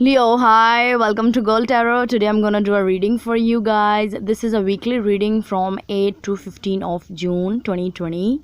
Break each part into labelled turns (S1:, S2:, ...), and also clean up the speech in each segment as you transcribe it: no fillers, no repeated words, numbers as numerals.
S1: Leo, hi, welcome to Girl Tarot. Today I'm gonna do a reading for you guys. This is a weekly reading from 8 to 15 of June 2020.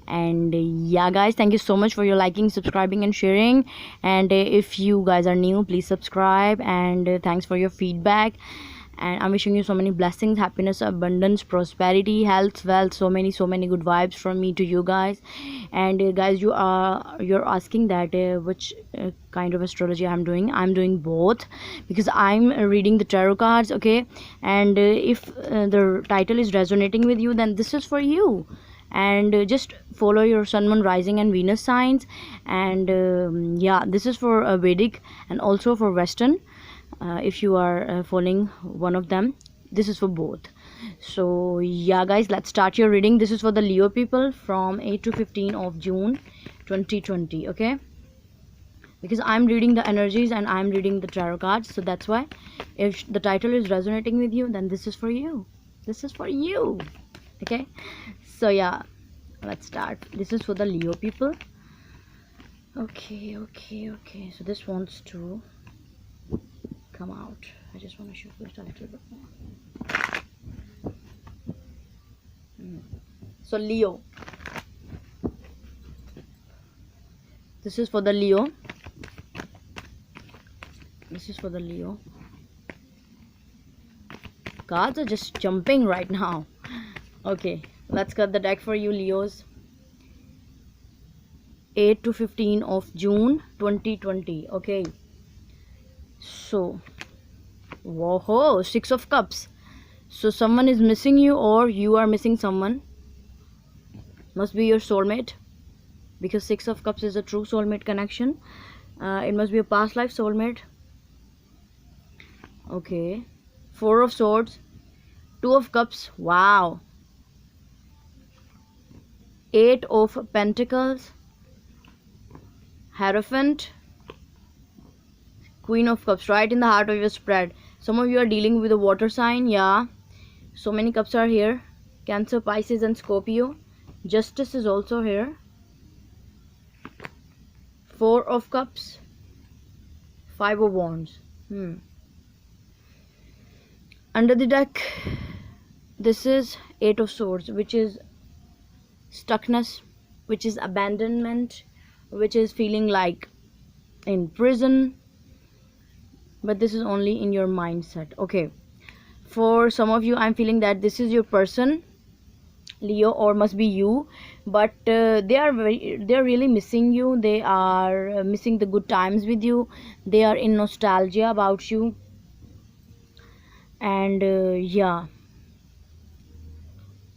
S1: And yeah, guys, thank you so much for your liking, subscribing, and sharing. And if you guys are new, please subscribe. And thanks for your feedback. And I'm wishing you so many blessings, happiness, abundance, prosperity, health, wealth, so many good vibes from me to you guys. And guys, you're asking that which kind of astrology I'm doing both, because I'm reading the tarot cards, okay? And if the title is resonating with you, then this is for you. And just follow your sun, moon, rising, and Venus signs. And yeah, this is for Vedic and also for Western. If you are following one of them, this is for both. So yeah, guys, let's start your reading. This is for the Leo people from 8 to 15 of June 2020, okay? Because I'm reading the energies and I'm reading the tarot cards, so that's why if the title is resonating with you, then this is for you. This is for you, okay? So yeah, let's start. This is for the Leo people. Okay. So this wants to come out. I just want to show it a little bit more. So Leo, this is for the Leo. This is for the Leo. Cards are just jumping right now. Okay, let's cut the deck for you, Leos. 8 to 15 of June 2020. Okay, so whoa, 6 of Cups. So someone is missing you, or you are missing someone. Must be your soulmate, because 6 of Cups is a true soulmate connection. It must be a past life soulmate. Okay, 4 of Swords, 2 of Cups. Wow. 8 of Pentacles, Hierophant, Queen of Cups, right in the heart of your spread. Some of you are dealing with a water sign. Yeah, so many cups are here. Cancer, Pisces, and Scorpio. Justice is also here. 4 of Cups, 5 of Wands. Under the deck, this is 8 of Swords, which is stuckness, which is abandonment, which is feeling like in prison. But this is only in your mindset, okay? For some of you, I'm feeling that this is your person, Leo, or must be you, but they're really missing you. They are missing the good times with you. They are in nostalgia about you. And yeah,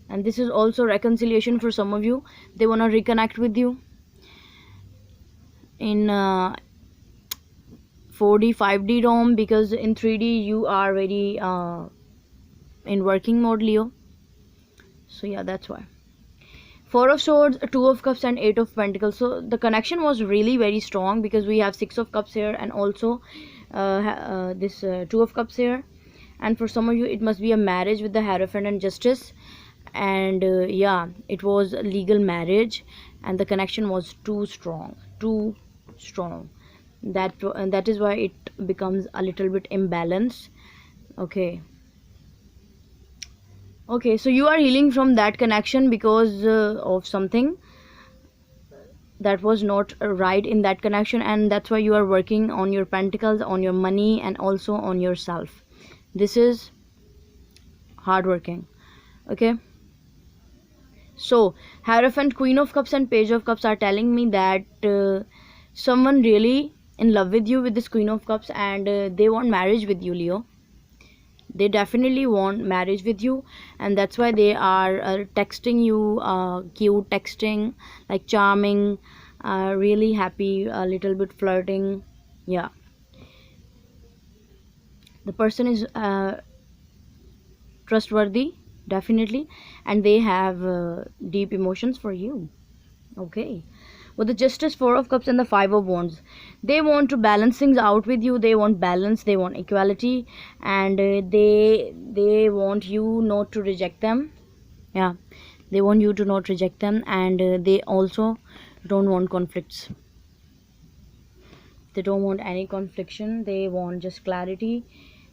S1: and this is also reconciliation for some of you. They want to reconnect with you in 4D 5D ROM, because in 3D you are very in working mode, Leo. So yeah, that's why. 4 of Swords, 2 of Cups, and 8 of Pentacles. So the connection was really very strong, because we have 6 of Cups here, and also this 2 of Cups here. And for some of you, it must be a marriage with the Hierophant and Justice. And yeah, it was a legal marriage, and the connection was too strong. That is why it becomes a little bit imbalanced. Okay, so you are healing from that connection because of something that was not right in that connection, and that's why you are working on your pentacles, on your money, and also on yourself. This is hardworking, okay? So Hierophant, Queen of Cups, and Page of Cups are telling me that someone really in love with you with this Queen of Cups, and they want marriage with you, Leo. They definitely want marriage with you, and that's why they are texting you, cute texting, like charming, really happy, a little bit flirting. Yeah, the person is trustworthy, definitely, and they have deep emotions for you. Okay, with the Justice, 4 of Cups, and the 5 of Wands, they want to balance things out with you. They want balance, they want equality, and they want you not to reject them. Yeah, they want you to not reject them, and they also don't want conflicts. They don't want any confliction, they want just clarity,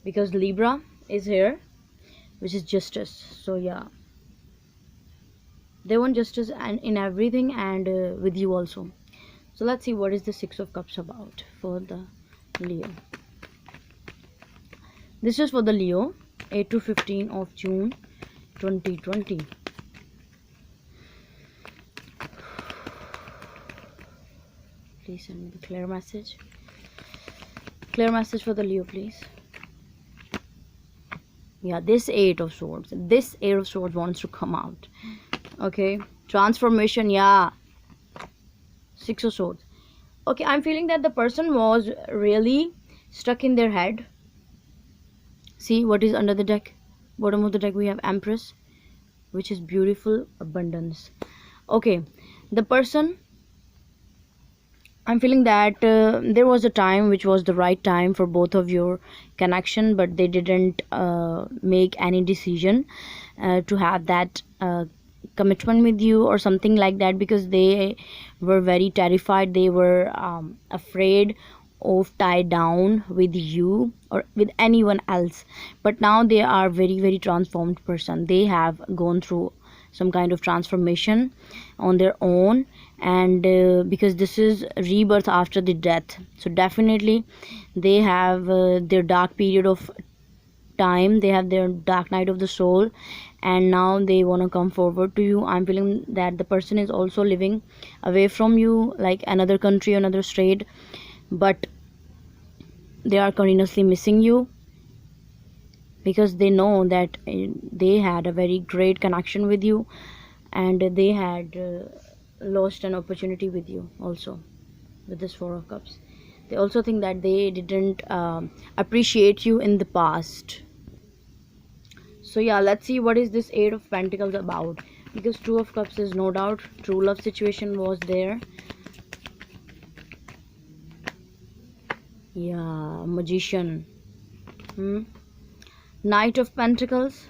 S1: because Libra is here, which is justice. So yeah, they want justice and in everything, and with you also. So let's see what is the Six of Cups about for the Leo. This is for the Leo, 8 to 15 of June 2020. Please send me the clear message. Clear message for the Leo, please. Yeah, this Eight of Swords. This Eight of Swords wants to come out. Okay, transformation. Yeah, Six of Swords. Okay, I'm feeling that the person was really stuck in their head. See what is under the deck. Bottom of the deck we have Empress, which is beautiful abundance. Okay, the person, I'm feeling that there was a time which was the right time for both of your connection, but they didn't make any decision to have that commitment with you or something like that, because they were very terrified. They were afraid of tied down with you or with anyone else. But now they are very, very transformed person. They have gone through some kind of transformation on their own, and because this is rebirth after the death, so definitely they have their dark period of time, they have their dark night of the soul, and now they want to come forward to you. I'm feeling that the person is also living away from you, like another country, another state, but they are continuously missing you, because they know that they had a very great connection with you, and they had lost an opportunity with you also. With this Four of Cups, they also think that they didn't appreciate you in the past. So yeah, let's see what is this Eight of Pentacles about, because Two of Cups is no doubt true love situation was there. Yeah, Magician. Knight of Pentacles.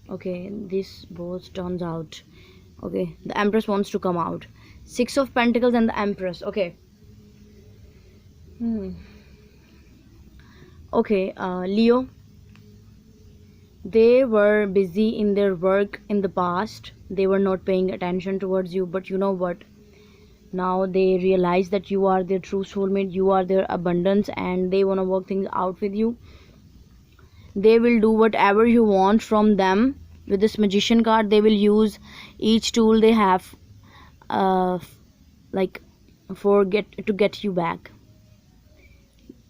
S1: Okay, this both turns out. Okay, the Empress wants to come out. Six of Pentacles and the Empress. Okay. Okay, Leo, they were busy in their work in the past. They were not paying attention towards you, but you know what? Now they realize that you are their true soulmate, you are their abundance, and they want to work things out with you. They will do whatever you want from them. With this Magician card, they will use each tool they have like to get you back.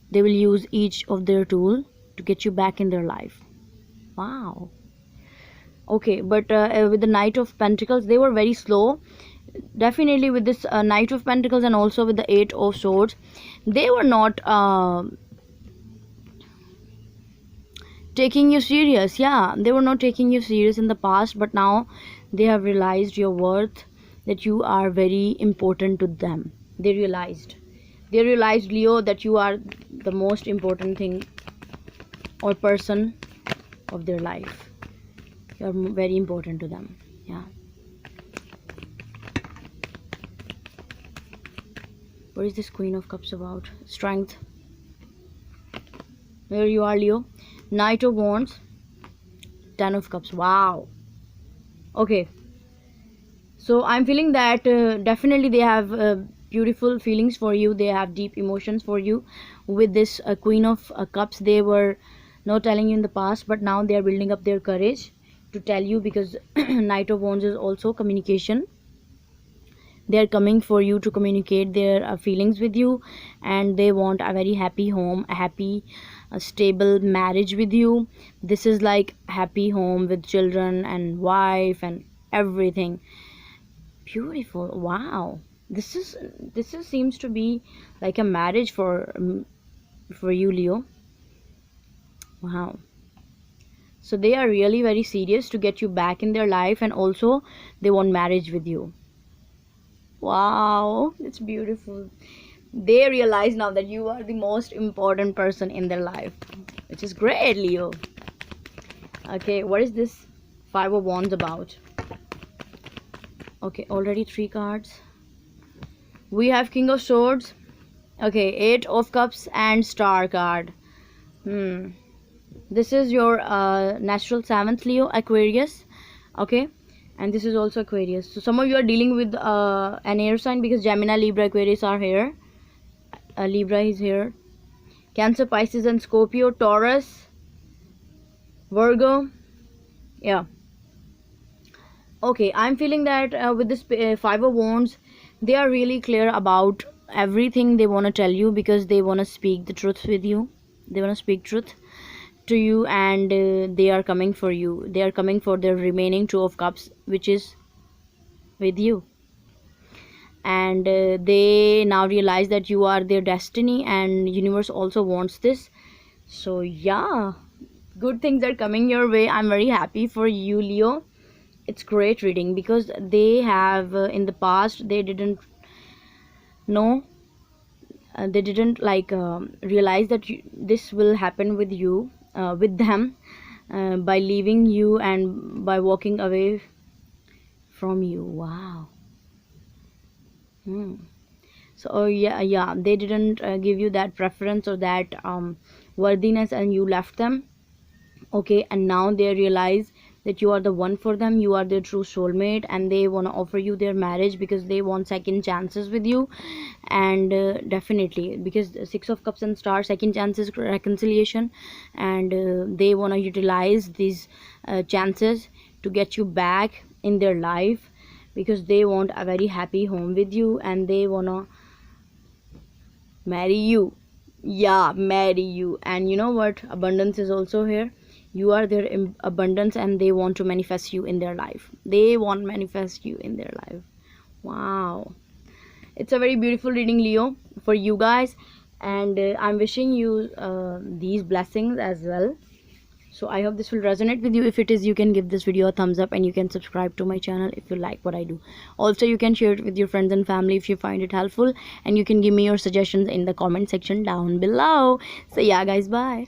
S1: They will use each of their tool to get you back in their life. Wow. Okay, but with the Knight of Pentacles, they were very slow. Definitely with this Knight of Pentacles and also with the Eight of Swords, they were not taking you serious. Yeah, they were not taking you serious in the past, but now they have realized your worth, that you are very important to them. They realized, Leo, that you are the most important thing or person of their life. You are very important to them. Yeah. What is this Queen of Cups about? Strength. Here you are, Leo. Knight of Wands. Ten of Cups. Wow. Okay. So I'm feeling that definitely they have beautiful feelings for you. They have deep emotions for you. With this Queen of Cups, they were not telling you in the past, but now they are building up their courage to tell you, because Knight of Wands is also communication. They are coming for you to communicate their feelings with you, and they want a very happy home, a happy stable marriage with you. This is like happy home with children and wife and everything. Beautiful. Wow, this is seems to be like a marriage for you, Leo. Wow. So they are really very serious to get you back in their life, and also they want marriage with you. Wow, it's beautiful. They realize now that you are the most important person in their life, which is great, Leo. Okay, what is this Five of Wands about? Okay, already 3 cards. We have King of Swords, Okay, Eight of Cups and Star card. This is your natural 7th Leo, Aquarius. Okay, and this is also Aquarius. So some of you are dealing with an air sign, because Gemini, Libra, Aquarius are here. Libra is here. Cancer, Pisces and Scorpio, Taurus, Virgo. Yeah. Okay, I'm feeling that with this Five of Wands, they are really clear about everything they want to tell you, because they want to speak the truth with you. They want to speak truth to you, and they are coming for you. They are coming for their remaining Two of Cups, which is with you. And they now realize that you are their destiny, and universe also wants this. So yeah, good things are coming your way. I'm very happy for you, Leo. It's great reading, because they have in the past, they didn't know, they didn't like realize that this will happen with you, with them, by leaving you and by walking away from you. Wow. So yeah, they didn't give you that preference or that worthiness, and you left them. Okay, and now they realize that you are the one for them. You are their true soulmate, and they want to offer you their marriage, because they want second chances with you. And definitely, because the Six of Cups and Star, second chances, reconciliation, and they want to utilize these chances to get you back in their life, because they want a very happy home with you, and they want to marry you. Yeah, marry you. And you know what, abundance is also here. You are their abundance, and they want to manifest you in their life. They want manifest you in their life. Wow, it's a very beautiful reading, Leo, for you guys. And I'm wishing you these blessings as well. So I hope this will resonate with you. If it is, you can give this video a thumbs up, and you can subscribe to my channel if you like what I do. Also, you can share it with your friends and family if you find it helpful, and you can give me your suggestions in the comment section down below. So yeah guys, bye.